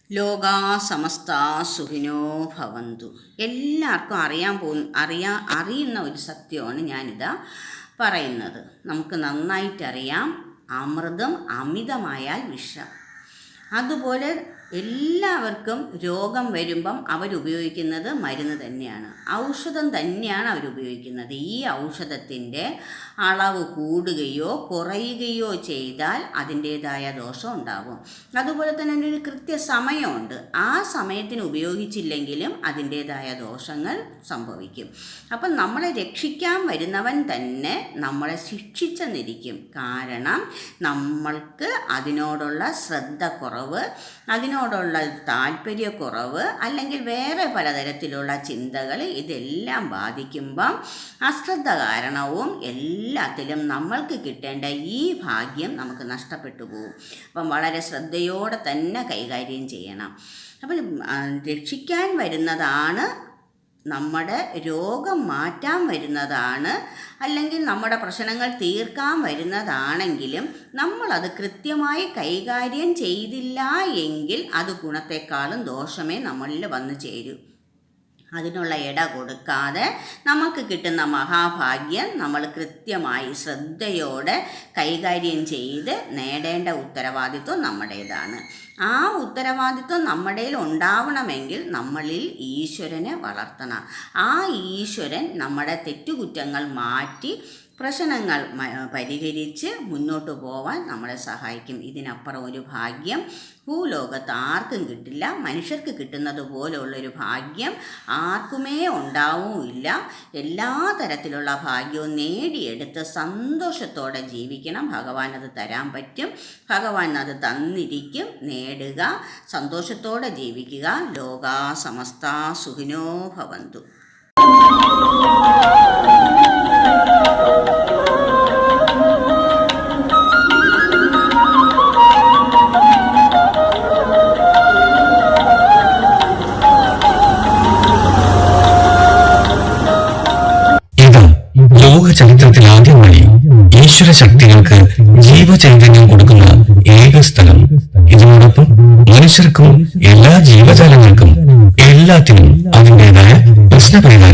ലോകാ സമസ്ത സുഖിനോ ഭവന്തു. എല്ലാവർക്കും അറിയുന്ന ഒരു സത്യമാണ് ഞാനിതാ പറയുന്നത്. നമുക്ക് നന്നായിട്ടറിയാം, അമൃതം അമിതമായാൽ വിഷം. അതുപോലെ എല്ലാവർക്കും രോഗം വരുമ്പം അവരുപയോഗിക്കുന്നത് മരുന്ന് തന്നെയാണ്, ഔഷധം തന്നെയാണ് അവരുപയോഗിക്കുന്നത്. ഈ ഔഷധത്തിൻ്റെ അളവ് കൂടുകയോ കുറയുകയോ ചെയ്താൽ അതിൻ്റേതായ ദോഷം ഉണ്ടാകും. അതുപോലെ തന്നെ ഒരു കൃത്യസമയമുണ്ട്, ആ സമയത്തിന് ഉപയോഗിച്ചില്ലെങ്കിലും അതിൻ്റേതായ ദോഷങ്ങൾ സംഭവിക്കും. അപ്പം നമ്മളെ രക്ഷിക്കാൻ വരുന്നവൻ തന്നെ നമ്മളെ ശിക്ഷിച്ചെന്നിരിക്കും. കാരണം നമ്മൾക്ക് അതിനോടുള്ള ശ്രദ്ധക്കുറവ്, അതിനോടുള്ള താല്പര്യക്കുറവ്, അല്ലെങ്കിൽ വേറെ പലതരത്തിലുള്ള ചിന്തകൾ, ഇതെല്ലാം ബാധിക്കുമ്പം അശ്രദ്ധ കാരണവും എല്ലാത്തിലും നമ്മൾക്ക് കിട്ടേണ്ട ഈ ഭാഗ്യം നമുക്ക് നഷ്ടപ്പെട്ടു പോകും. അപ്പം വളരെ ശ്രദ്ധയോടെ തന്നെ കൈകാര്യം ചെയ്യണം. അപ്പം രക്ഷിക്കാൻ വരുന്നതാണ്, നമ്മുടെ രോഗം മാറ്റാൻ വരുന്നതാണ്, അല്ലെങ്കിൽ നമ്മുടെ പ്രശ്നങ്ങൾ തീർക്കാൻ വരുന്നതാണെങ്കിലും നമ്മളത് കൃത്യമായി കൈകാര്യം ചെയ്തില്ല എങ്കിൽ അത് ഗുണത്തെക്കാളും ദോഷമേ നമ്മളിൽ വന്നു ചേരൂ. അതിനുള്ള ഇട കൊടുക്കാതെ നമുക്ക് കിട്ടുന്ന മഹാഭാഗ്യം നമ്മൾ കൃത്യമായി ശ്രദ്ധയോടെ കൈകാര്യം ചെയ്ത് നേടേണ്ട ഉത്തരവാദിത്വം നമ്മുടേതാണ്. ആ ഉത്തരവാദിത്വം നമ്മുടെ ഉണ്ടാവണമെങ്കിൽ നമ്മളിൽ ഈശ്വരനെ വളർത്തണം. ആ ഈശ്വരൻ നമ്മുടെ തെറ്റുകുറ്റങ്ങൾ മാറ്റി പ്രശ്നങ്ങൾ പരിഹരിച്ച് മുന്നോട്ട് പോവാൻ നമ്മളെ സഹായിക്കും. ഇതിനപ്പുറം ഒരു ഭാഗ്യം ഭൂലോകത്ത് ആർക്കും കിട്ടില്ല. മനുഷ്യർക്ക് കിട്ടുന്നത് പോലെയുള്ളൊരു ഭാഗ്യം ആർക്കുമേ ഉണ്ടാവുമില്ല. എല്ലാ തരത്തിലുള്ള ഭാഗ്യവും നേടിയെടുത്ത് സന്തോഷത്തോടെ ജീവിക്കണം. ഭഗവാൻ അത് തരാൻ പറ്റും, ഭഗവാൻ അത് തന്നിരിക്കും. നേടുക, സന്തോഷത്തോടെ ജീവിക്കുക. ലോകാ സമസ്ത സുഖിനോ ഭവന്തു. ലോക ചരിത്രത്തിൽ ആദ്യമായി ഈശ്വര ശക്തികൾക്ക് ജീവചൈതന്യം കൊടുക്കുന്ന ഏക സ്ഥലം. ഇതിനോടൊപ്പം മനുഷ്യർക്കും എല്ലാ ജീവജാലങ്ങൾക്കും എല്ലാത്തിനും അതിൻ്റെതായ പ്രശ്നപരിഹാരം